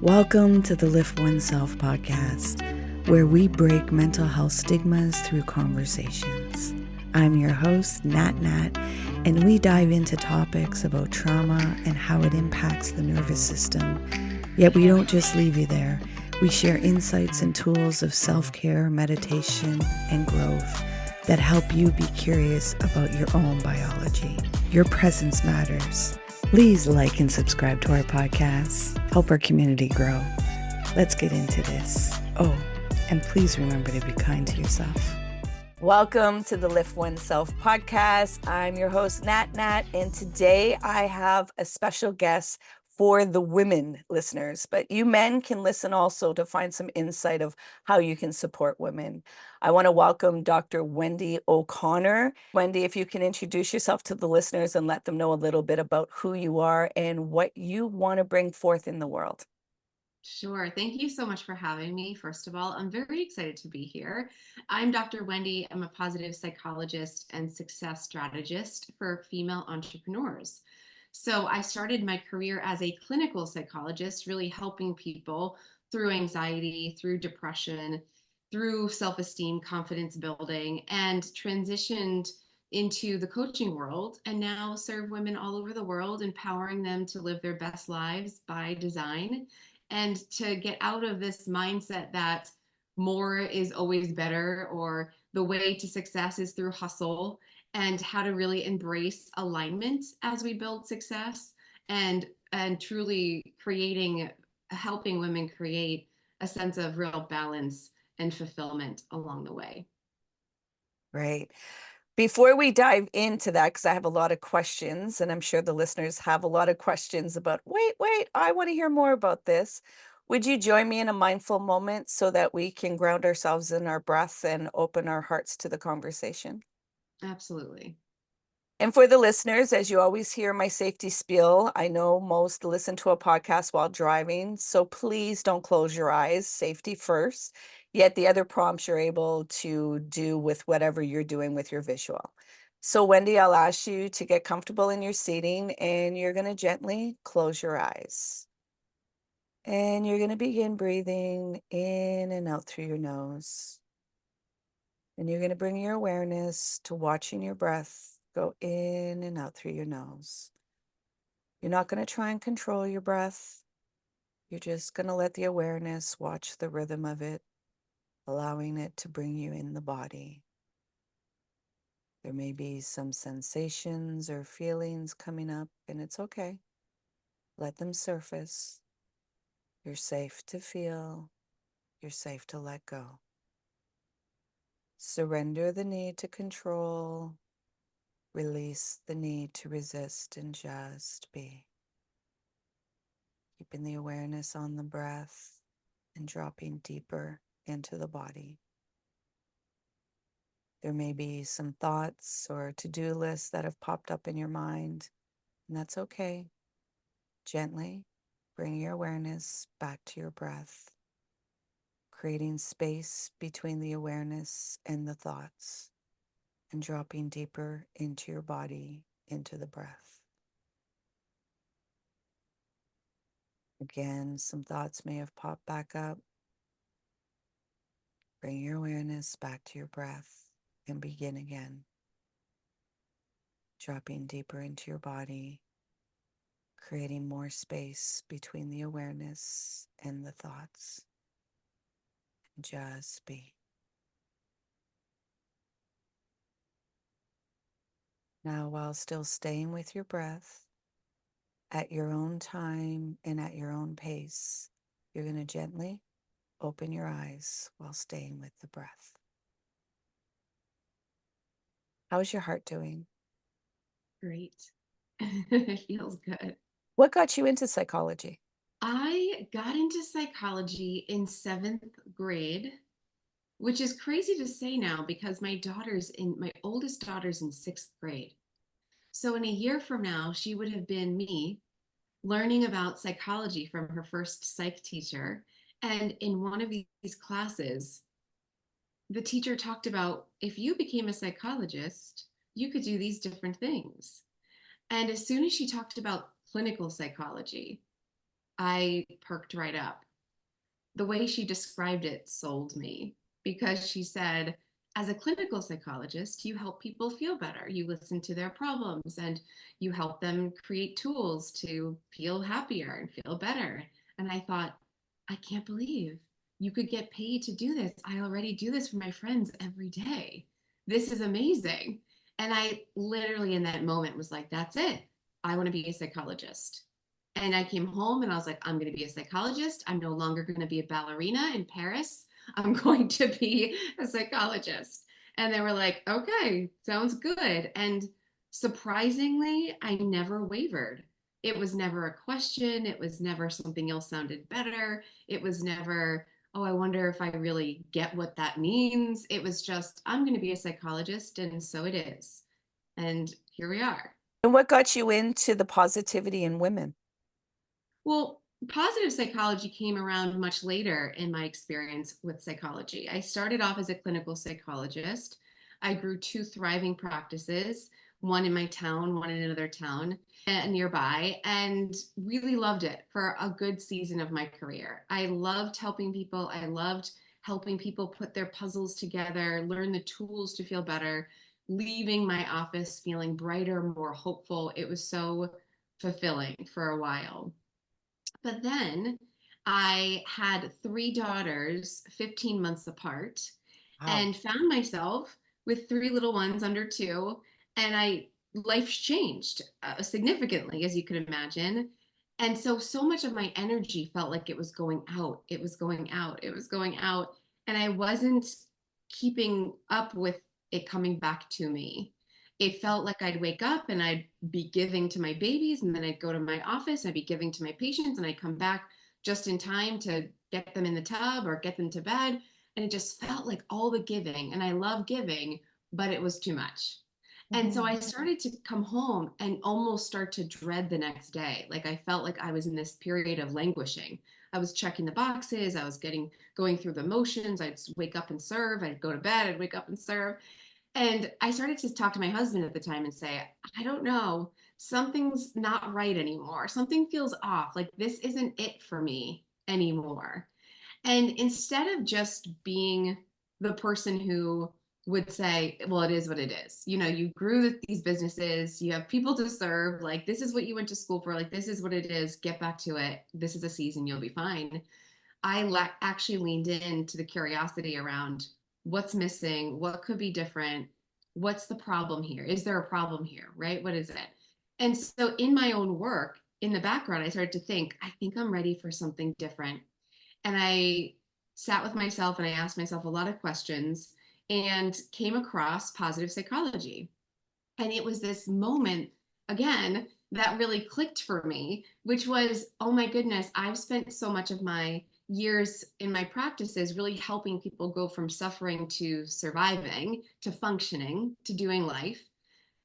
Welcome to the LiftOneSelf podcast, where we break mental health stigmas through conversations. I'm your host, Nat, and we dive into topics about trauma and how it impacts the nervous system. Yet we don't just leave you there. We share insights and tools of self-care, meditation, and growth that help you be curious about your own biology. Your presence matters. Please like and subscribe to our podcast. Help our community grow. Let's get into this. Oh, and please remember to be kind to yourself. Welcome to the LiftOneSelf podcast. I'm your host, Nat, and today I have a special guest for the women listeners, but you men can listen also to find some insight of how you can support women. I want to welcome Dr. Wendy O'Connor. Wendy, if you can introduce yourself to the listeners and let them know a little bit about who you are and what you want to bring forth in the world. Sure. Thank you so much for having me. First of all, I'm very excited to be here. I'm Dr. Wendy. I'm a positive psychologist and success strategist for female entrepreneurs. So I started my career as a clinical psychologist, really helping people through anxiety, through depression, through self-esteem, confidence building, and transitioned into the coaching world and now serve women all over the world, empowering them to live their best lives by design and to get out of this mindset that more is always better or the way to success is through hustle, and how to really embrace alignment as we build success and truly helping women create a sense of real balance and fulfillment along the way. Great. Before we dive into that, because I have a lot of questions, and I'm sure the listeners have a lot of questions about, wait, I want to hear more about this. Would you join me in a mindful moment so that we can ground ourselves in our breath and open our hearts to the conversation? Absolutely. And for the listeners, as you always hear my safety spiel, I know most listen to a podcast while driving, so please don't close your eyes, safety first. Yet the other prompts you're able to do with whatever you're doing with your visual. So Wendy, I'll ask you to get comfortable in your seating and you're going to gently close your eyes. And you're going to begin breathing in and out through your nose. And you're going to bring your awareness to watching your breath go in and out through your nose. You're not going to try and control your breath. You're just going to let the awareness watch the rhythm of it, allowing it to bring you in the body. There may be some sensations or feelings coming up, and it's okay. Let them surface. You're safe to feel. You're safe to let go. Surrender the need to control. Release the need to resist and just be. Keeping the awareness on the breath and dropping deeper into the body. There may be some thoughts or to-do lists that have popped up in your mind, and that's okay. Gently bring your awareness back to your breath, creating space between the awareness and the thoughts, and dropping deeper into your body, into the breath. Again, some thoughts may have popped back up. Bring your awareness back to your breath and begin again. Dropping deeper into your body, creating more space between the awareness and the thoughts. Just be. Now, while still staying with your breath, at your own time and at your own pace, you're going to gently open your eyes while staying with the breath. How's your heart doing? Great. It feels good. What got you into psychology? I got into psychology in seventh grade, which is crazy to say now because my oldest daughter's in sixth grade. So in a year from now, she would have been me learning about psychology from her first psych teacher. And in one of these classes, the teacher talked about if you became a psychologist, you could do these different things. And as soon as she talked about clinical psychology, I perked right up. The way she described it sold me because she said, as a clinical psychologist, you help people feel better. You listen to their problems and you help them create tools to feel happier and feel better. And I thought, I can't believe you could get paid to do this. I already do this for my friends every day. This is amazing. And I literally in that moment was like, that's it. I want to be a psychologist. And I came home and I was like, I'm going to be a psychologist. I'm no longer going to be a ballerina in Paris. I'm going to be a psychologist. And they were like, okay, sounds good. And surprisingly, I never wavered. It was never a question. It was never something else sounded better. It was never, oh, I wonder if I really get what that means. It was just, I'm going to be a psychologist. And so it is. And here we are. And what got you into the positivity in women? Well, positive psychology came around much later in my experience with psychology. I started off as a clinical psychologist. I grew two thriving practices, one in my town, one in another town nearby, and really loved it for a good season of my career. I loved helping people. I loved helping people put their puzzles together, learn the tools to feel better, leaving my office feeling brighter, more hopeful. It was so fulfilling for a while. But then I had three daughters, 15 months apart, Wow. and found myself with three little ones under two. And life changed significantly, as you could imagine. And so much of my energy felt like it was going out. It was going out. It was going out. And I wasn't keeping up with it coming back to me. It felt like I'd wake up and I'd be giving to my babies, and then I'd go to my office and I'd be giving to my patients, and I'd come back just in time to get them in the tub or get them to bed. And it just felt like all the giving, and I love giving, but it was too much. And so I started to come home and almost start to dread the next day. Like I felt like I was in this period of languishing. I was checking the boxes, I was going through the motions. I'd wake up and serve, I'd go to bed, I'd wake up and serve. And I started to talk to my husband at the time and say, I don't know, something's not right anymore. Something feels off. Like this isn't it for me anymore. And instead of just being the person who would say, well, it is what it is. You know, you grew these businesses, you have people to serve, like this is what you went to school for, like this is what it is, get back to it. This is a season, you'll be fine. Actually leaned into the curiosity around what's missing, what could be different, what's the problem here? Is there a problem here, right? What is it? And so in my own work, in the background, I started to think, I think I'm ready for something different. And I sat with myself and I asked myself a lot of questions and came across positive psychology. And it was this moment, again, that really clicked for me, which was, oh my goodness, I've spent so much of my years in my practices really helping people go from suffering to surviving, to functioning, to doing life.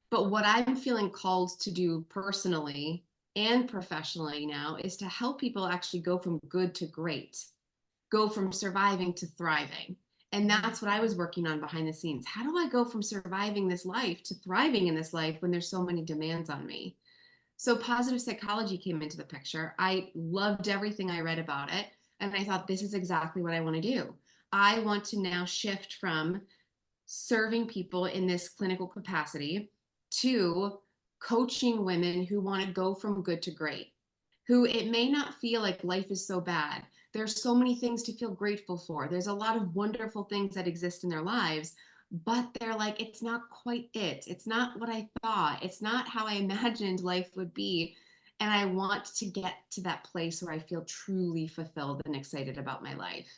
But what I'm feeling called to do personally and professionally now is to help people actually go from good to great, go from surviving to thriving. And that's what I was working on behind the scenes. How do I go from surviving this life to thriving in this life when there's so many demands on me? So positive psychology came into the picture. I loved everything I read about it. And I thought, this is exactly what I want to do. I want to now shift from serving people in this clinical capacity to coaching women who want to go from good to great, who it may not feel like life is so bad. There's so many things to feel grateful for. There's a lot of wonderful things that exist in their lives, but they're like, it's not quite it. It's not what I thought. It's not how I imagined life would be. And I want to get to that place where I feel truly fulfilled and excited about my life.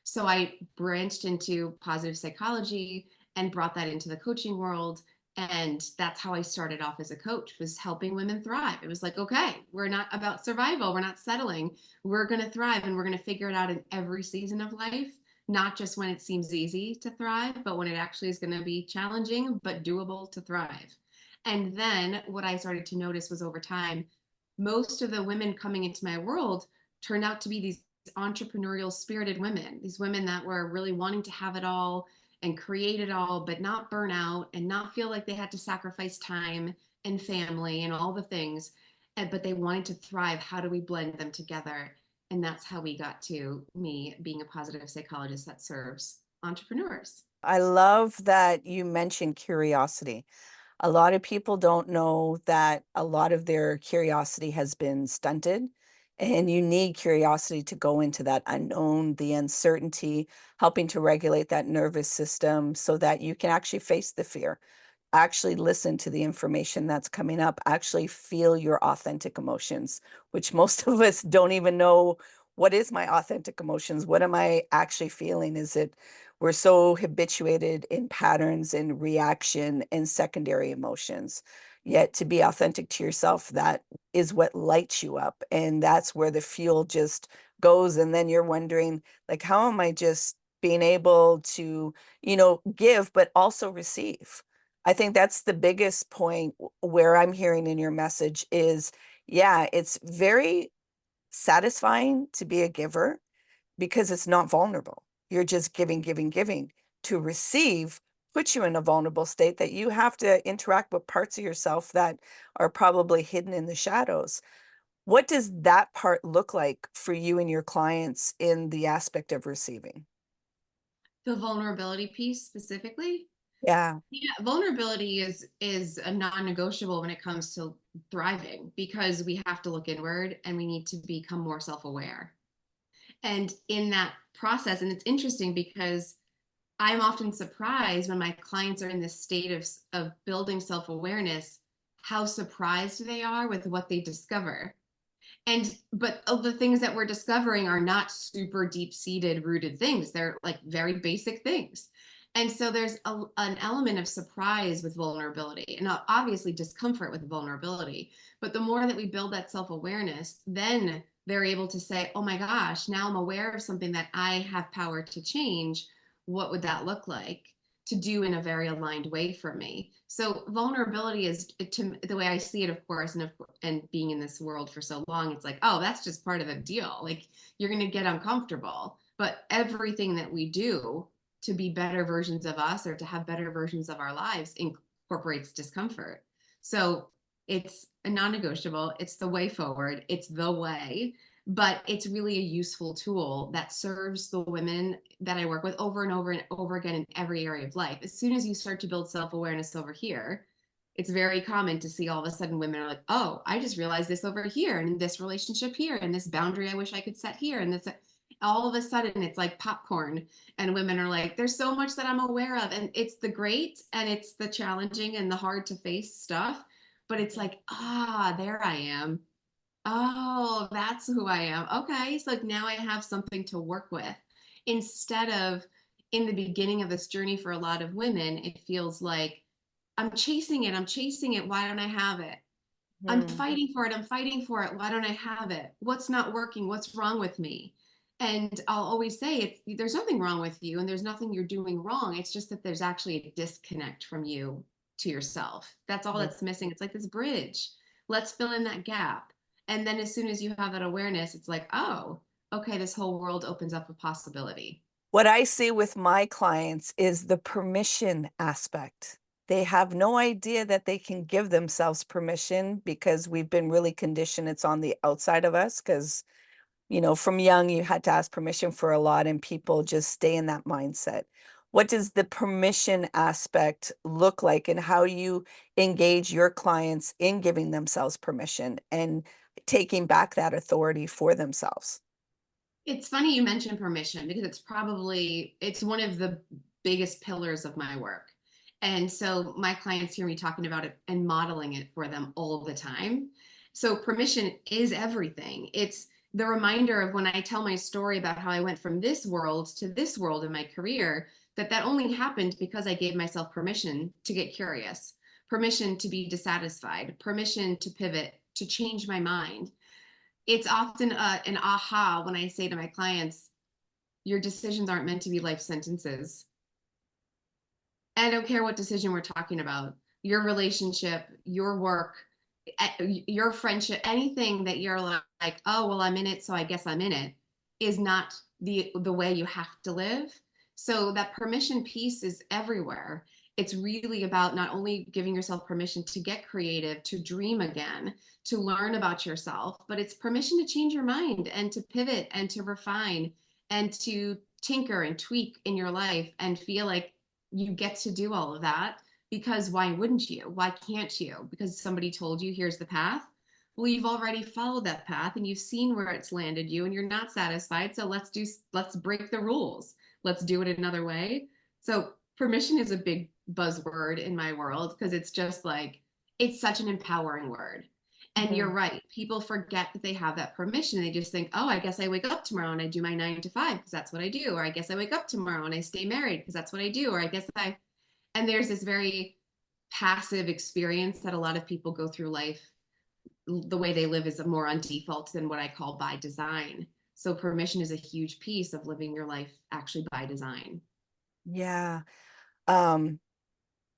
So I branched into positive psychology and brought that into the coaching world. And that's how I started off as a coach, was helping women thrive. It was like, okay, we're not about survival. We're not settling. We're going to thrive, and we're going to figure it out in every season of life, not just when it seems easy to thrive, but when it actually is going to be challenging, but doable to thrive. And then what I started to notice was over time, most of the women coming into my world turned out to be these entrepreneurial spirited women, these women that were really wanting to have it all and create it all, but not burn out and not feel like they had to sacrifice time and family and all the things. but they wanted to thrive. How do we blend them together? And that's how we got to me being a positive psychologist that serves entrepreneurs. I love that you mentioned curiosity. A lot of people don't know that a lot of their curiosity has been stunted, and you need curiosity to go into that unknown, the uncertainty, helping to regulate that nervous system so that you can actually face the fear, actually listen to the information that's coming up, actually feel your authentic emotions, which most of us don't even know. What is my authentic emotions? What am I actually feeling? Is it we're so habituated in patterns and reaction and secondary emotions. Yet to be authentic to yourself, that is what lights you up. And that's where the fuel just goes. And then you're wondering, like, how am I just being able to, give, but also receive? I think that's the biggest point where I'm hearing in your message is, yeah, it's very satisfying to be a giver because it's not vulnerable. You're just giving, giving, giving. To receive puts you in a vulnerable state that you have to interact with parts of yourself that are probably hidden in the shadows. What does that part look like for you and your clients in the aspect of receiving? The vulnerability piece specifically. Yeah. Yeah, vulnerability is a non-negotiable when it comes to thriving, because we have to look inward and we need to become more self-aware. And in that process, and it's interesting because I'm often surprised when my clients are in this state of building self-awareness, how surprised they are with what they discover. And but the things that we're discovering are not super deep-seated rooted things. They're like very basic things. And so there's an element of surprise with vulnerability, and obviously discomfort with vulnerability. But the more that we build that self-awareness, then they're able to say, oh my gosh, now I'm aware of something that I have power to change. What would that look like to do in a very aligned way for me? So vulnerability is, to the way I see it, of course, and being in this world for so long, it's like, oh, that's just part of the deal. Like, you're going to get uncomfortable, but everything that we do to be better versions of us or to have better versions of our lives incorporates discomfort. So it's a non-negotiable. It's the way forward. It's the way, but it's really a useful tool that serves the women that I work with over and over and over again in every area of life. As soon as you start to build self-awareness over here, it's very common to see all of a sudden women are like, oh, I just realized this over here, and in this relationship here, and this boundary I wish I could set here, and this, all of a sudden it's like popcorn, and women are like, there's so much that I'm aware of, and it's the great and it's the challenging and the hard to face stuff, but it's like, there I am. Oh, that's who I am. Okay, so like now I have something to work with. Instead of, in the beginning of this journey for a lot of women, it feels like I'm chasing it. I'm chasing it. Why don't I have it? I'm Hmm. fighting for it. I'm fighting for it. Why don't I have it? What's not working? What's wrong with me? And I'll always say there's nothing wrong with you and there's nothing you're doing wrong. It's just that there's actually a disconnect from you to yourself. That's all that's missing. It's like this bridge. Let's fill in that gap. And then as soon as you have that awareness, it's like, oh, okay, this whole world opens up a possibility. What I see with my clients is the permission aspect. They have no idea that they can give themselves permission because we've been really conditioned it's on the outside of us because, from young, you had to ask permission for a lot and people just stay in that mindset. What does the permission aspect look like and how you engage your clients in giving themselves permission and taking back that authority for themselves? It's funny you mentioned permission because it's one of the biggest pillars of my work. And so my clients hear me talking about it and modeling it for them all the time. So permission is everything. It's the reminder of when I tell my story about how I went from this world to this world in my career, that only happened because I gave myself permission to get curious, permission to be dissatisfied, permission to pivot, to change my mind. It's often an aha when I say to my clients, your decisions aren't meant to be life sentences. I don't care what decision we're talking about, your relationship, your work, your friendship, anything that you're like, oh, well, I'm in it, so I guess I'm in it, is not the way you have to live. So that permission piece is everywhere. it's really about not only giving yourself permission to get creative, to dream again, to learn about yourself, but it's permission to change your mind and to pivot and to refine and to tinker and tweak in your life and feel like you get to do all of that. Because why wouldn't you? Why can't you? Because somebody told you here's the path. Well, you've already followed that path and you've seen where it's landed you and you're not satisfied. So let's break the rules. Let's do it another way. So permission is a big buzzword in my world because it's just like, it's such an empowering word. And Mhm. you're right. People forget that they have that permission. They just think, oh, I guess I wake up tomorrow and I do my 9 to 5 because that's what I do. Or I guess I wake up tomorrow and I stay married because that's what I do. Or I guess and there's this very passive experience that a lot of people go through life. The way they live is more on default than what I call by design. So permission is a huge piece of living your life actually by design. Yeah. Um,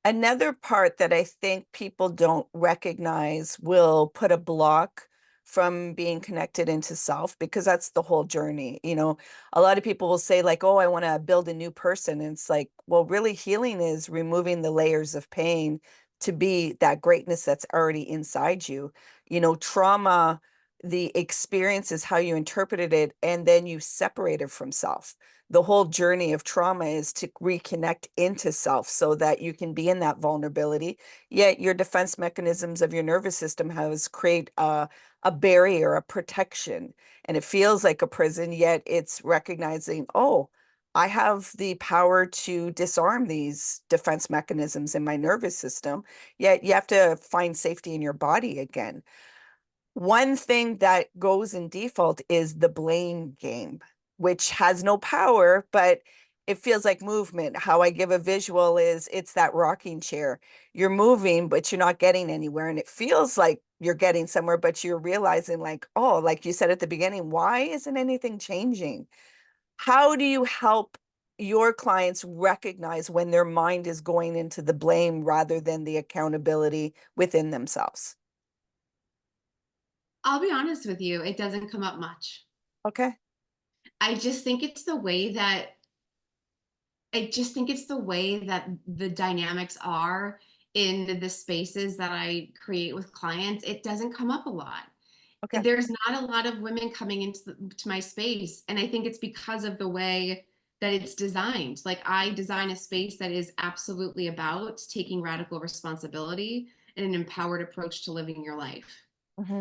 Another part that I think people don't recognize will put a block from being connected into self, because that's the whole journey. A lot of people will say, like, oh, I want to build a new person. And it's like, well, really, healing is removing the layers of pain to be that greatness that's already inside you. Trauma, the experience is how you interpreted it, and then you separate it from self. The whole journey of trauma is to reconnect into self so that you can be in that vulnerability. Yet your defense mechanisms of your nervous system has create a barrier, a protection, and it feels like a prison, yet it's recognizing, oh, I have the power to disarm these defense mechanisms in my nervous system. Yet you have to find safety in your body again. One thing that goes in default is the blame game, which has no power, but it feels like movement. How I give a visual is it's that rocking chair. You're moving, but you're not getting anywhere. And it feels like you're getting somewhere, but you're realizing, like, oh, like you said at the beginning, why isn't anything changing? How do you help your clients recognize when their mind is going into the blame rather than the accountability within themselves? I'll be honest with you, it doesn't come up much. Okay. I just think it's the way that the dynamics are in the spaces that I create with clients. It doesn't come up a lot. Okay. There's not a lot of women coming to my space, and I think it's because of the way that it's designed. Like, I design a space that is absolutely about taking radical responsibility and an empowered approach to living your life.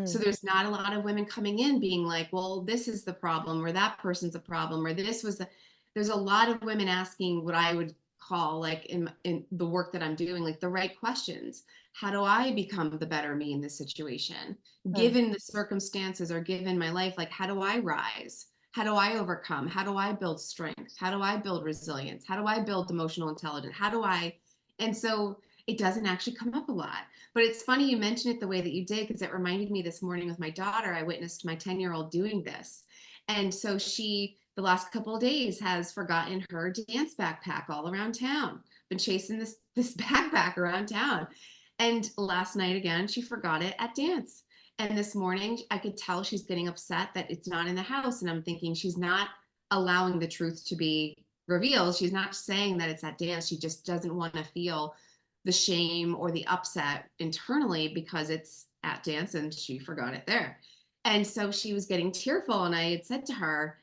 So Mhm. there's not a lot of women coming in being like, well, this is the problem, or that person's a problem, or there's a lot of women asking what I would call, like, in the work that I'm doing, like, the right questions. How do I become the better me in this situation? Mm. Given the circumstances or given my life, like, how do I rise? How do I overcome? How do I build strength? How do I build resilience? How do I build emotional intelligence? And so it doesn't actually come up a lot. But it's funny you mentioned it the way that you did, because it reminded me this morning with my daughter. I witnessed my 10-year-old doing this. And so the last couple of days, has forgotten her dance backpack all around town, been chasing this backpack around town. And last night again, she forgot it at dance. And this morning, I could tell she's getting upset that it's not in the house. And I'm thinking, she's not allowing the truth to be revealed. She's not saying that it's at dance. She just doesn't want to feel the shame or the upset internally because it's at dance and she forgot it there. And so she was getting tearful. And I had said to her,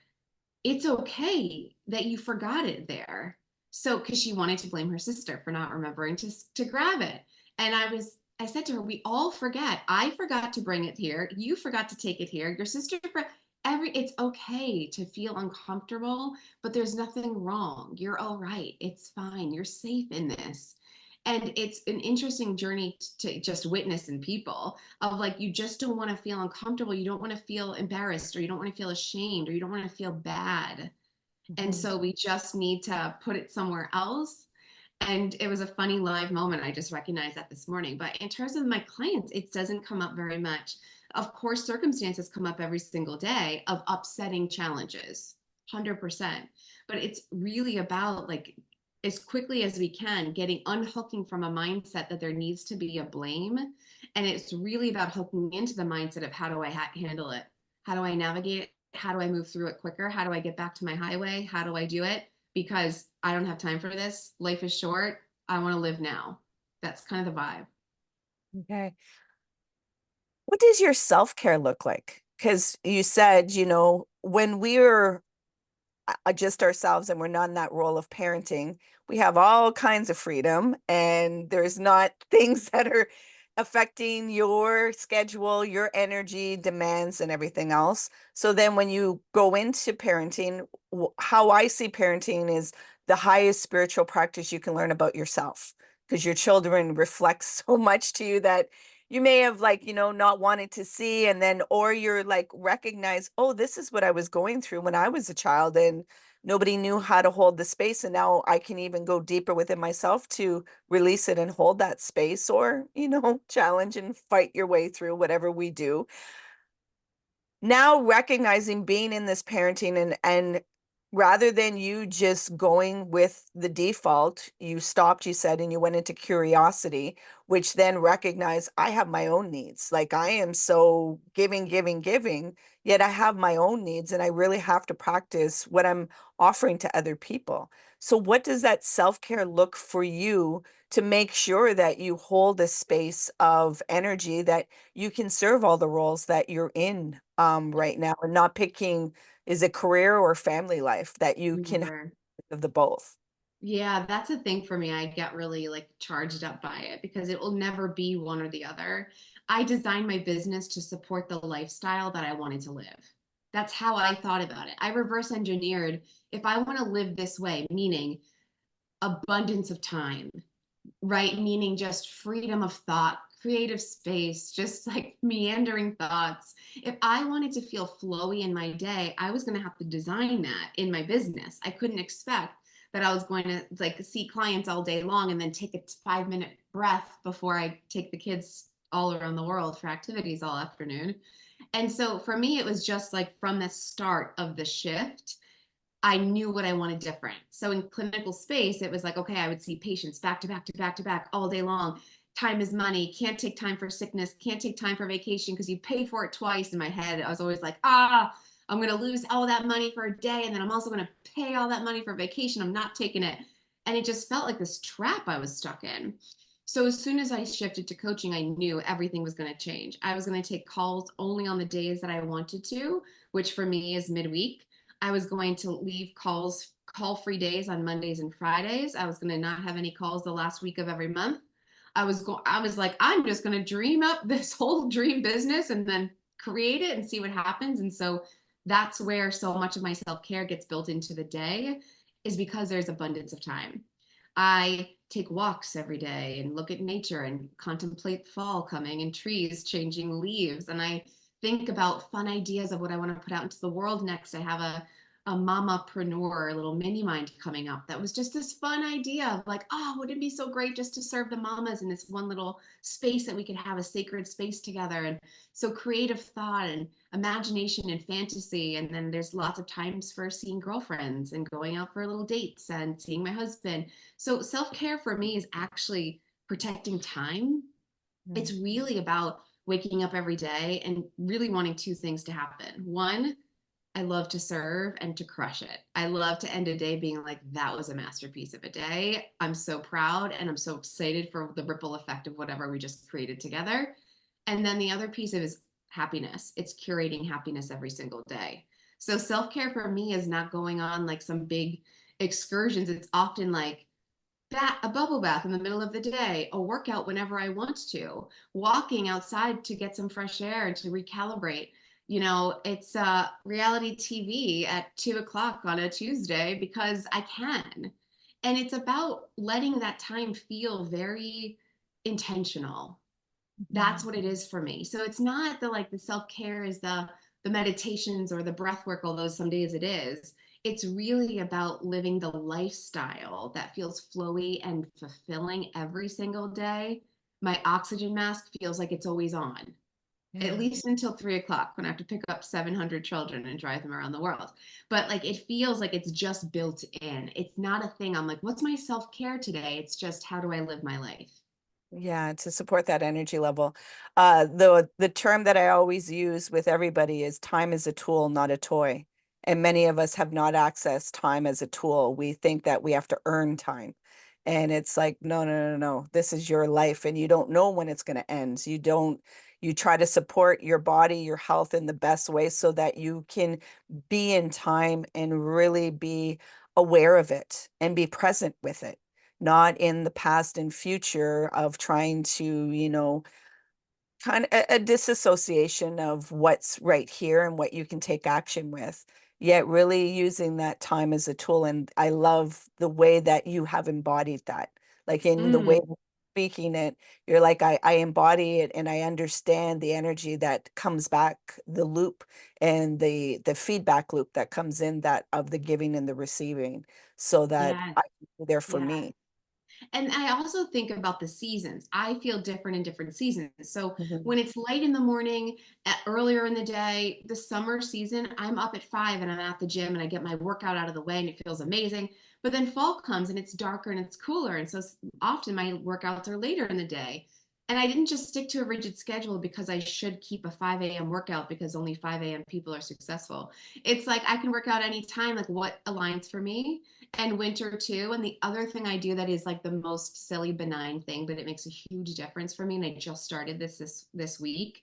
it's okay that you forgot it there. So, because she wanted to blame her sister for not remembering to grab it. And I said to her, we all forget. I forgot to bring it here. You forgot to take it here. Your sister, it's okay to feel uncomfortable, but there's nothing wrong. You're all right. It's fine. You're safe in this. And it's an interesting journey to just witness in people, of like, you just don't want to feel uncomfortable. You don't want to feel embarrassed, or you don't want to feel ashamed, or you don't want to feel bad. And Mhm. so we just need to put it somewhere else. And it was a funny live moment. I just recognized that this morning. But in terms of my clients, it doesn't come up very much. Of course, circumstances come up every single day of upsetting challenges, 100%. But it's really about, like, as quickly as we can, getting unhooking from a mindset that there needs to be a blame. And it's really about hooking into the mindset of, how do I handle it? How do I navigate it? How do I move through it quicker? How do I get back to my highway? How do I do it? Because I don't have time for this. Life is short. I want to live now. That's kind of the vibe. Okay. What does your self-care look like? Because you said, when we're just ourselves and we're not in that role of parenting, we have all kinds of freedom and there's not things that are affecting your schedule, your energy demands and everything else. So then when you go into parenting, how I see parenting is the highest spiritual practice you can learn about yourself, because your children reflect so much to you that you may have not wanted to see, and then or you're recognize, oh, this is what I was going through when I was a child and nobody knew how to hold the space, and now I can even go deeper within myself to release it and hold that space, or challenge and fight your way through whatever we do. Now recognizing being in this parenting, and rather than you just going with the default, you stopped, you said, and you went into curiosity, which then recognized, I have my own needs. Like, I am so giving, yet I have my own needs and I really have to practice what I'm offering to other people. So what does that self-care look for you to make sure that you hold a space of energy that you can serve all the roles that you're in right now, and not picking, is it career or family life, that you can have Never. of the both? Yeah, that's a thing for me. I get really charged up by it because it will never be one or the other. I designed my business to support the lifestyle that I wanted to live. That's how I thought about it. I reverse engineered, if I want to live this way, meaning abundance of time, right? Meaning just freedom of thought, creative space, just like meandering thoughts. If I wanted to feel flowy in my day, I was going to have to design that in my business. I couldn't expect that I was going to see clients all day long and then take a 5-minute breath before I take the kids all around the world for activities all afternoon. And so for me, it was just from the start of the shift, I knew what I wanted different. So in clinical space, it was okay, I would see patients back to back to back to back all day long. Time is money. Can't take time for sickness. Can't take time for vacation because you pay for it twice. In my head, I was always I'm going to lose all that money for a day. And then I'm also going to pay all that money for vacation. I'm not taking it. And it just felt like this trap I was stuck in. So as soon as I shifted to coaching, I knew everything was going to change. I was going to take calls only on the days that I wanted to, which for me is midweek. I was going to leave call free days on Mondays and Fridays. I was going to not have any calls the last week of every month. I was like, I'm just going to dream up this whole dream business and then create it and see what happens. And so that's where so much of my self-care gets built into the day, is because there's abundance of time. I take walks every day and look at nature and contemplate fall coming and trees changing leaves. And I think about fun ideas of what I want to put out into the world next. I have a mamapreneur, a little mini mind coming up that was just this fun idea of oh, wouldn't it be so great just to serve the mamas in this one little space that we could have a sacred space together. And so creative thought and imagination and fantasy. And then there's lots of times for seeing girlfriends and going out for little dates and seeing my husband. So self-care for me is actually protecting time. It's really about waking up every day and really wanting two things to happen. One, I love to serve and to crush it. I love to end a day being that was a masterpiece of a day. I'm so proud and I'm so excited for the ripple effect of whatever we just created together. And then the other piece of is happiness. It's curating happiness every single day. So self-care for me is not going on some big excursions. It's often a bubble bath in the middle of the day, a workout whenever I want to, walking outside to get some fresh air and to recalibrate. It's reality TV at 2 o'clock on a Tuesday because I can. And it's about letting that time feel very intentional. That's what it is for me. So it's not the self-care is the meditations or the breath work, although some days it is. It's really about living the lifestyle that feels flowy and fulfilling every single day. My oxygen mask feels like it's always on, at Yeah. least until 3 o'clock when I have to pick up 700 children and drive them around the world. But it feels like it's just built in. It's not a thing. I'm what's my self-care today? It's just, how do I live my life? Yeah, to support that energy level. The term that I always use with everybody is time is a tool, not a toy. And many of us have not accessed time as a tool. We think that we have to earn time. And it's like, no, no, no, no, this is your life and you don't know when it's going to end. You try to support your body, your health in the best way so that you can be in time and really be aware of it and be present with it, not in the past and future of trying to, kind of a disassociation of what's right here and what you can take action with, yet really using that time as a tool. And I love the way that you have embodied that, like in the way Mm, of speaking it, you're like, I embody it and I understand the energy that comes back, the loop and the feedback loop that comes in that of the giving and the receiving, so that yes. I can be there for Yeah. me. And I also think about the seasons. I feel different in different seasons. So Mhm. when it's light in the morning, earlier in the day, the summer season, I'm up at 5 and I'm at the gym and I get my workout out of the way and it feels amazing. But then fall comes and it's darker and it's cooler. And so often my workouts are later in the day. And I didn't just stick to a rigid schedule because I should keep a 5 a.m. workout because only 5 a.m. people are successful. It's like I can work out anytime, like what aligns for me, and winter too. And the other thing I do that is like the most silly, benign thing, but it makes a huge difference for me, and I just started this week,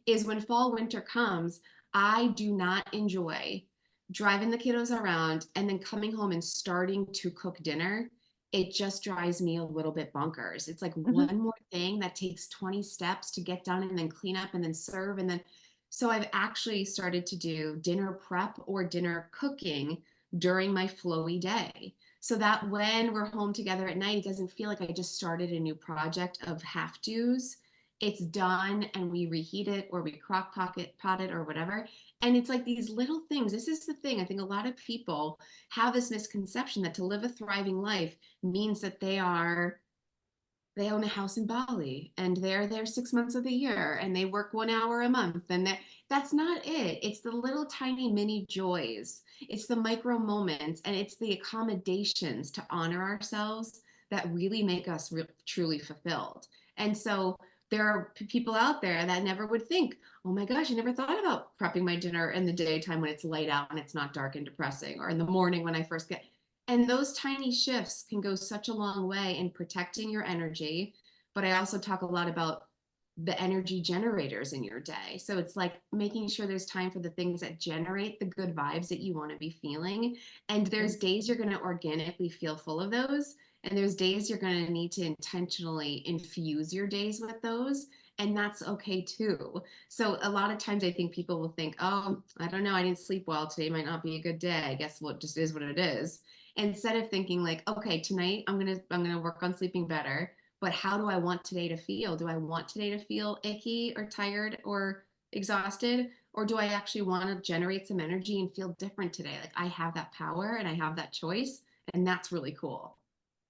is when fall winter comes, I do not enjoy driving the kiddos around and then coming home and starting to cook dinner. It just drives me a little bit bonkers. It's like Mhm. one more thing that takes 20 steps to get done and then clean up and then serve and then so I've actually started to do dinner prep or dinner cooking during my flowy day so that when we're home together at night, it doesn't feel like I just started a new project of have to's. It's done and we reheat it or we pot it or whatever. And it's like these little things. This is the thing. I think a lot of people have this misconception that to live a thriving life means that they own a house in Bali and they're there 6 months of the year and they work 1 hour a month and that's not it. It's the little tiny mini joys. It's the micro moments and it's the accommodations to honor ourselves that really make us truly fulfilled. And so there are people out there that never would think, oh my gosh, I never thought about prepping my dinner in the daytime when it's light out and it's not dark and depressing, or in the morning when I first get, and those tiny shifts can go such a long way in protecting your energy. But I also talk a lot about the energy generators in your day. So it's like making sure there's time for the things that generate the good vibes that you want to be feeling. And there's days you're going to organically feel full of those. And there's days you're going to need to intentionally infuse your days with those. And that's okay too. So a lot of times I think people will think, oh, I don't know, I didn't sleep well today, might not be a good day. I guess what just is what it is, instead of thinking like, okay, tonight I'm gonna work on sleeping better, but how do I want today to feel? Do I want today to feel icky or tired or exhausted, or do I actually want to generate some energy and feel different today? Like I have that power and I have that choice, and that's really cool.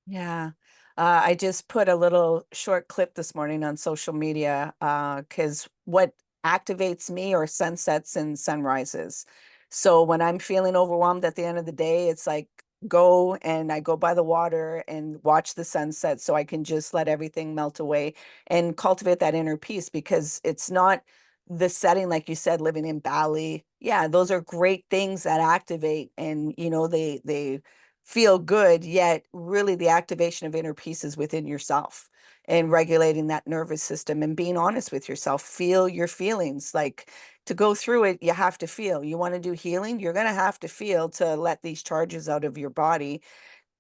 Yeah. I just put a little short clip this morning on social media because what activates me are sunsets and sunrises. So when I'm feeling overwhelmed at the end of the day, it's like go and I go by the water and watch the sunset so I can just let everything melt away and cultivate that inner peace, because it's not the setting, like you said, living in Bali. Yeah, those are great things that activate, and they feel good, yet really the activation of inner peace is within yourself and regulating that nervous system and being honest with yourself. Feel your feelings. Like, to go through it, you have to feel. You want to do healing, you're going to have to feel to let these charges out of your body.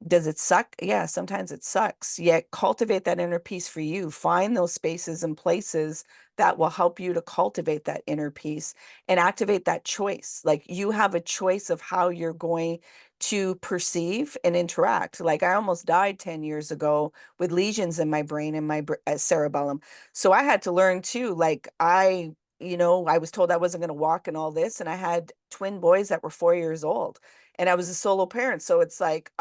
Does it suck? Yeah, sometimes it sucks. Yet cultivate that inner peace for you. Find those spaces and places that will help you to cultivate that inner peace and activate that choice. Like, you have a choice of how you're going to perceive and interact. Like, I almost died 10 years ago with lesions in my brain and my cerebellum. So I had to learn too. Like, I was told I wasn't going to walk and all this. And I had twin boys that were 4 years old and I was a solo parent. So it's like,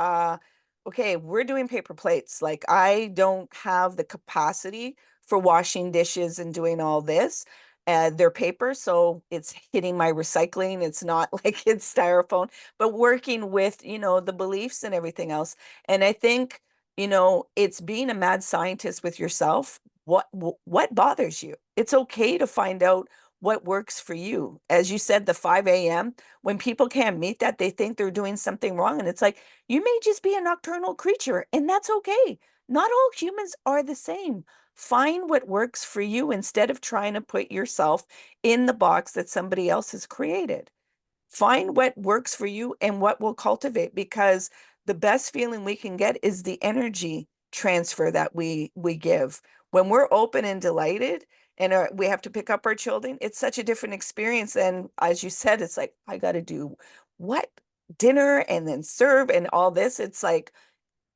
okay, we're doing paper plates. Like, I don't have the capacity for washing dishes and doing all this. They're paper, so it's hitting my recycling. It's not like it's styrofoam, but working with, the beliefs and everything else. And I think, it's being a mad scientist with yourself. What bothers you? It's okay to find out what works for you. As you said, the 5 a.m., when people can't meet that, they think they're doing something wrong. And it's like, you may just be a nocturnal creature, and that's okay. Not all humans are the same. Find what works for you instead of trying to put yourself in the box that somebody else has created. Find what works for you and what will cultivate, because the best feeling we can get is the energy transfer that we give when we're open and delighted, and we have to pick up our children. It's such a different experience than, as you said, it's like, I got to do what, dinner and then serve and all this. It's like,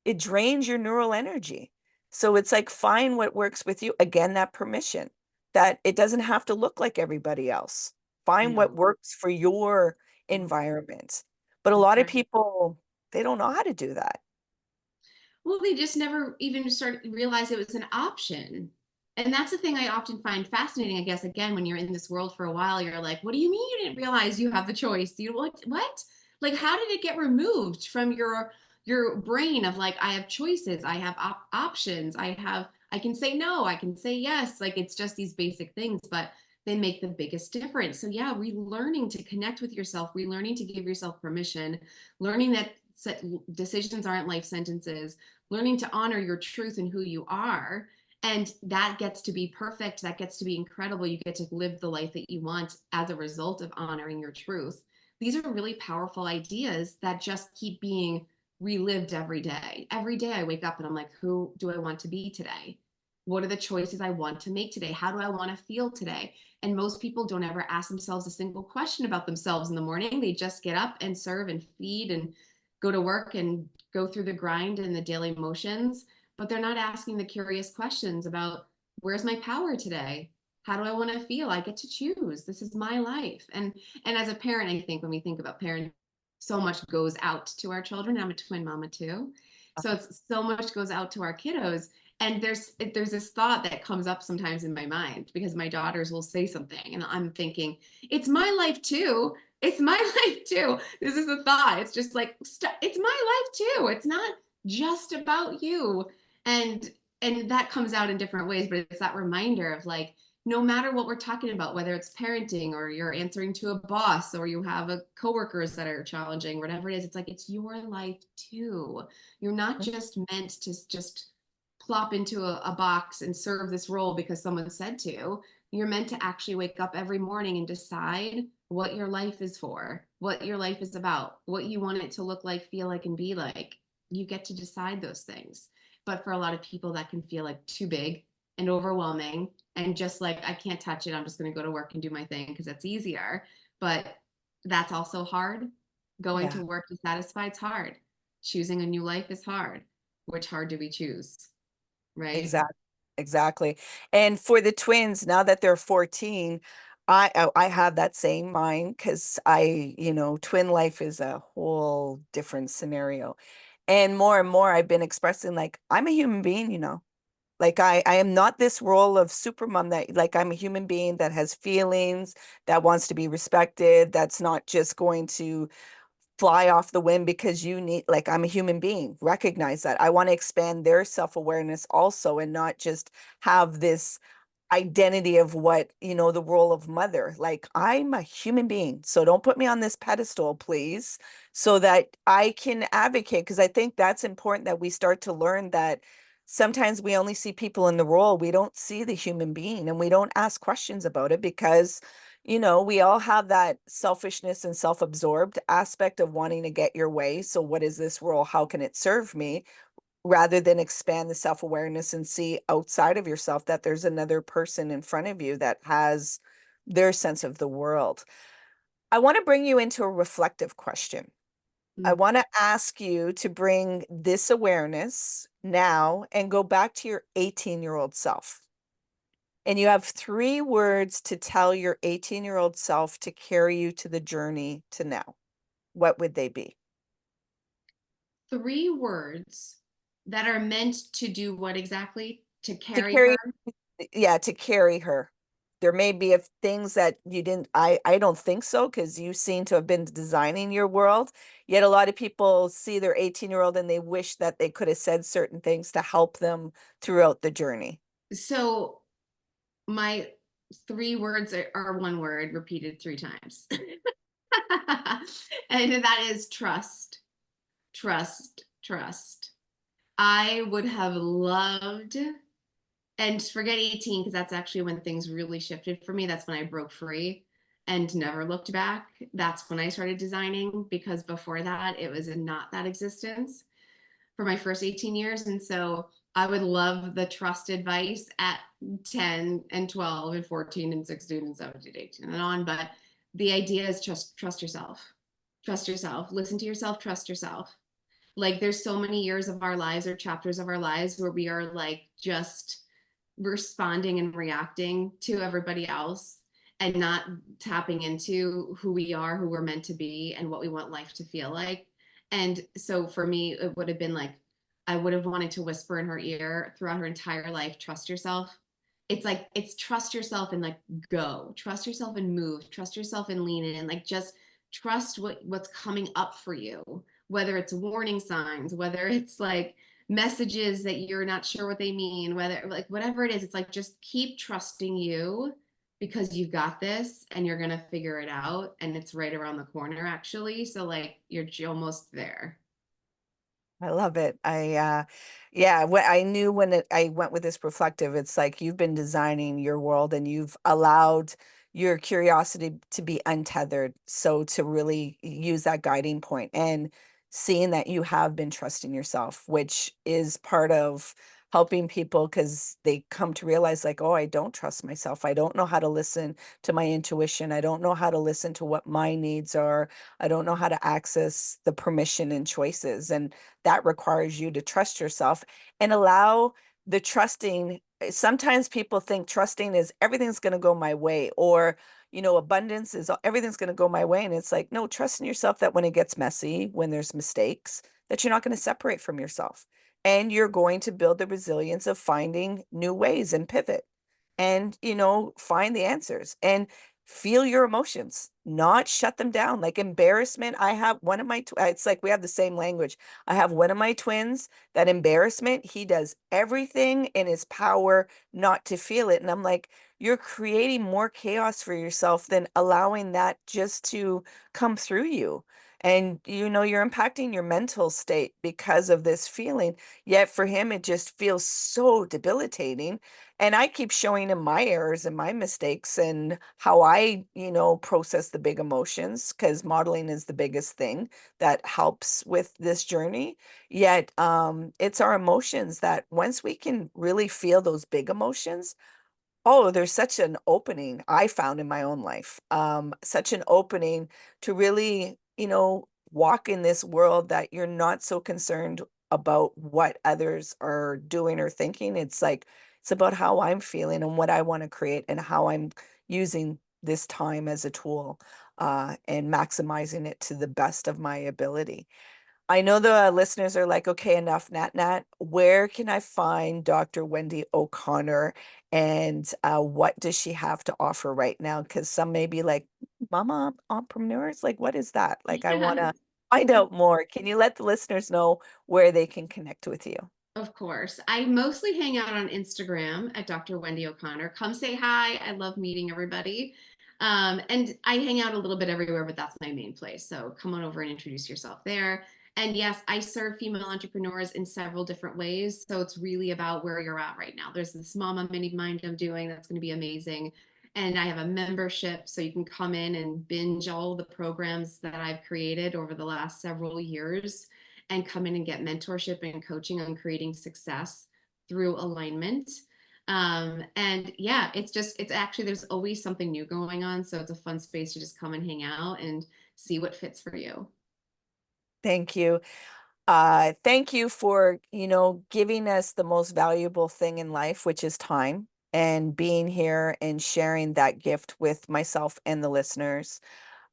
it drains your neural energy. So it's like, find what works with you. Again, that permission that it doesn't have to look like everybody else. Find what No, works for your environment. But a that's lot of right. people, they don't know how to do that. Well, they just never even realized it was an option. And that's the thing I often find fascinating. I guess again, when you're in this world for a while, you're like, "What do you mean you didn't realize you have the choice? You what? What? Like, how did it get removed from your brain of like, I have choices, I have options, I can say no, I can say yes. Like it's just these basic things, but they make the biggest difference. So yeah, relearning to connect with yourself, relearning to give yourself permission, learning that decisions aren't life sentences, learning to honor your truth and who you are. And that gets to be perfect. That gets to be incredible. You get to live the life that you want as a result of honoring your truth. These are really powerful ideas that just keep being relived every day. Every day I wake up and I'm like, who do I want to be today? What are the choices I want to make today? How do I want to feel today? And most people don't ever ask themselves a single question about themselves in the morning. They just get up and serve and feed and go to work and go through the grind and the daily motions, but they're not asking the curious questions about, where's my power today? How do I want to feel? I get to choose. This is my life. And as a parent, I think when we think about parenting, so much goes out to our children. I'm a twin mama too. So it's so much goes out to our kiddos. And there's this thought that comes up sometimes in my mind because my daughters will say something and I'm thinking, it's my life too. It's my life too. This is the thought. It's just like, it's my life too. It's not just about you. And and that comes out in different ways, but it's that reminder of like, no matter what we're talking about, whether it's parenting or you're answering to a boss or you have a coworkers that are challenging, whatever it is, it's like, it's your life too. You're not just meant to just plop into a box and serve this role because someone said to. You're meant to actually wake up every morning and decide what your life is for, what your life is about, what you want it to look like, feel like, and be like. You get to decide those things. But for a lot of people, that can feel like too big and overwhelming and just like, I can't touch it. I'm just going to go to work and do my thing because that's easier. But that's also hard. Going Yeah, to work to satisfy, it's hard. Choosing a new life is hard. Which hard do we choose? Right? exactly. Exactly. And for the twins, now that they're 14, I have that same mind, because twin life is a whole different scenario. And more I've been expressing, like, I'm a human being, like I am not this role of super mom, that, like, I'm a human being that has feelings, that wants to be respected, that's not just going to fly off the wind because you need, like, I'm a human being. Recognize that. I want to expand their self-awareness also, and not just have this identity of what, the role of mother. Like, I'm a human being, so don't put me on this pedestal, please, so that I can advocate. Because I think that's important, that we start to learn that sometimes we only see people in the role, we don't see the human being, and we don't ask questions about it, because we all have that selfishness and self-absorbed aspect of wanting to get your way. So what is this role? How can it serve me? Rather than expand the self-awareness and see outside of yourself that there's another person in front of you that has their sense of the world. I want to bring you into a reflective question. I Mm. want to ask you to bring this awareness now and go back to your 18-year-old self. And you have 3 words to tell your 18-year-old self to carry you to the journey to now. What would they be? 3 words that are meant to do what exactly? To To carry carry, her? yeah, to carry her. There may be things that you didn't, I don't think so, because you seem to have been designing your world. Yet a lot of people see their 18-year-old and they wish that they could have said certain things to help them throughout the journey. So my three words are one word repeated three times. And that is trust, trust, trust. I would have loved, and forget 18, because that's actually when things really shifted for me. That's when I broke free and never looked back. That's when I started designing, because before that, it was not that existence for my first 18 years. And so I would love the trust advice at 10 and 12 and 14 and 16 and 17, 18 and on. But the idea is just trust yourself. Trust yourself. Listen to yourself. Trust yourself. Like there's so many years of our lives or chapters of our lives where we are like just responding and reacting to everybody else and not tapping into who we are, who we're meant to be, and what we want life to feel like. And so for me, it would have been like, I would have wanted to whisper in her ear throughout her entire life, trust yourself. It's like, it's trust yourself and like go, trust yourself and move, trust yourself and lean in, like just trust what's coming up for you, whether it's warning signs, whether it's like messages that you're not sure what they mean, whether like whatever it is, it's like just keep trusting you, because you've got this and you're gonna figure it out, and it's right around the corner actually. So like you're almost there. I love it. Yeah, what I knew when I went with this reflective, it's like you've been designing your world and you've allowed your curiosity to be untethered. So to really use that guiding point and seeing that you have been trusting yourself, which is part of helping people because they come to realize like, oh, I don't trust myself. I don't know how to listen to my intuition. I don't know how to listen to what my needs are. I don't know how to access the permission and choices. And that requires you to trust yourself and allow the trusting. Sometimes people think trusting is everything's going to go my way, or, abundance is everything's going to go my way. And it's like, no, trust in yourself that when it gets messy, when there's mistakes, that you're not going to separate from yourself. And you're going to build the resilience of finding new ways and pivot and, find the answers and feel your emotions, not shut them down. Like embarrassment, I have one of my, it's like we have the same language. I have one of my twins that embarrassment, he does everything in his power not to feel it. And I'm like, you're creating more chaos for yourself than allowing that just to come through you. And you're impacting your mental state because of this feeling. Yet for him, it just feels so debilitating. And I keep showing him my errors and my mistakes and how I, process the big emotions, because modeling is the biggest thing that helps with this journey. Yet, it's our emotions that once we can really feel those big emotions, oh, there's such an opening I found in my own life. Such an opening to really, walk in this world that you're not so concerned about what others are doing or thinking. It's like, it's about how I'm feeling and what I want to create and how I'm using this time as a tool, and maximizing it to the best of my ability. I know the listeners are like, okay, enough, Nat Nat. Where can I find Dr. Wendy O'Connor, and what does she have to offer right now? Because some may be like, Mama, entrepreneurs, like, what is that? Like, I want to Yes. find out more. Can you let the listeners know where they can connect with you? Of course. I mostly hang out on Instagram at Dr. Wendy O'Connor. Come say hi. I love meeting everybody. And I hang out a little bit everywhere, but that's my main place. So come on over and introduce yourself there. And yes, I serve female entrepreneurs in several different ways. So it's really about where you're at right now. There's this Mama Mini Mind I'm doing that's going to be amazing. And I have a membership, so you can come in and binge all the programs that I've created over the last several years and come in and get mentorship and coaching on creating success through alignment. And yeah, it's actually, there's always something new going on. So it's a fun space to just come and hang out and see what fits for you. Thank you. Thank you for, giving us the most valuable thing in life, which is time, and being here and sharing that gift with myself and the listeners,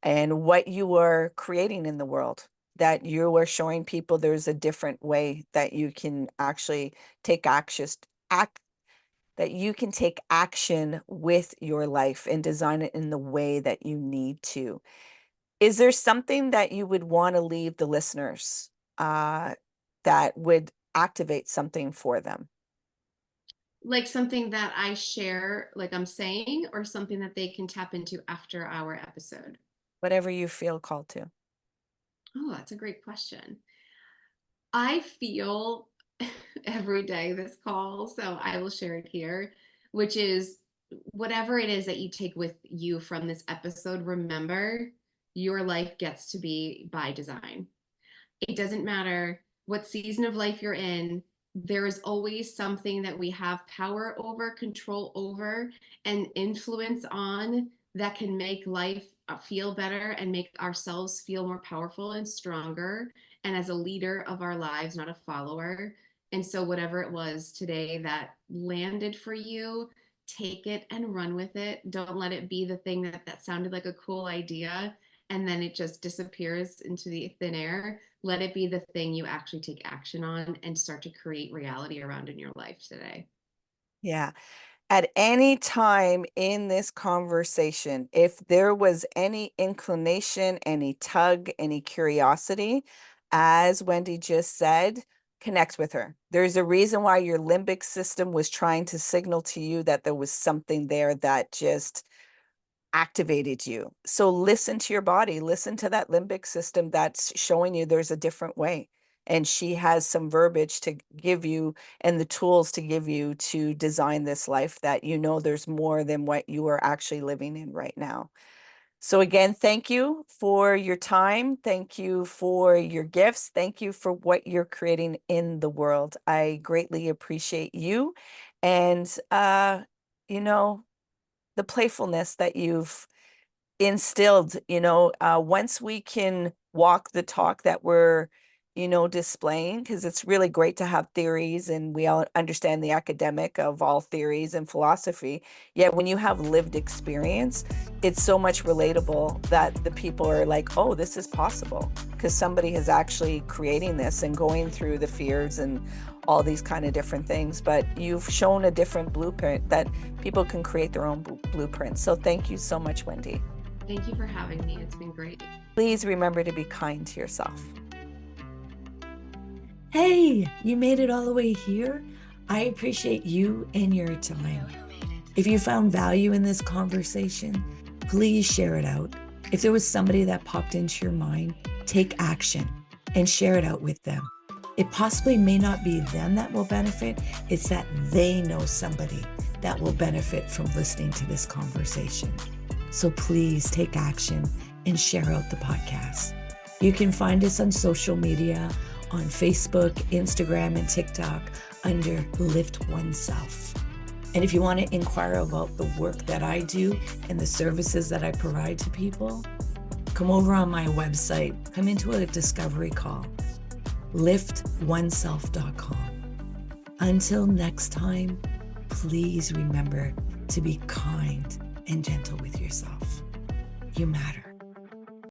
and what you are creating in the world, that you are showing people there's a different way that you can actually take act that you can take action with your life and design it in the way that you need to. Is there something that you would want to leave the listeners, that would activate something for them? Like something that I share, like I'm saying, or something that they can tap into after our episode? Whatever you feel called to. Oh, that's a great question. I feel every day this call, so I will share it here, which is whatever it is that you take with you from this episode, remember your life gets to be by design. It doesn't matter what season of life you're in, there is always something that we have power over, control over, and influence on that can make life feel better and make ourselves feel more powerful and stronger. And as a leader of our lives, not a follower. And so, whatever it was today that landed for you, take it and run with it. Don't let it be the thing that sounded like a cool idea and then it just disappears into the thin air. Let it be the thing you actually take action on and start to create reality around in your life today. Yeah. At any time in this conversation, if there was any inclination, any tug, any curiosity, as Wendy just said, connect with her. There's a reason why your limbic system was trying to signal to you that there was something there that just activated you. So listen to your body, listen to that limbic system that's showing you there's a different way. And she has some verbiage to give you and the tools to give you to design this life that you know there's more than what you are actually living in right now. So again, thank you for your time. Thank you for your gifts. Thank you for what you're creating in the world. I greatly appreciate you. And, you know, the playfulness that you've instilled, once we can walk the talk that we're, displaying, because it's really great to have theories and we all understand the academic of all theories and philosophy. Yet when you have lived experience, it's so much relatable that the people are like, oh, this is possible because somebody is actually creating this and going through the fears and all these kind of different things. But you've shown a different blueprint that people can create their own blueprint. So thank you so much, Wendy. Thank you for having me. It's been great. Please remember to be kind to yourself. Hey, you made it all the way here. I appreciate you and your time. If you found value in this conversation, please share it out. If there was somebody that popped into your mind, take action and share it out with them. It possibly may not be them that will benefit, it's that they know somebody that will benefit from listening to this conversation. So please take action and share out the podcast. You can find us on social media, on Facebook, Instagram, and TikTok under LiftOneSelf. And if you want to inquire about the work that I do and the services that I provide to people, come over on my website, come into a discovery call, LiftOneSelf.com. Until next time, please remember to be kind and gentle with yourself. You matter.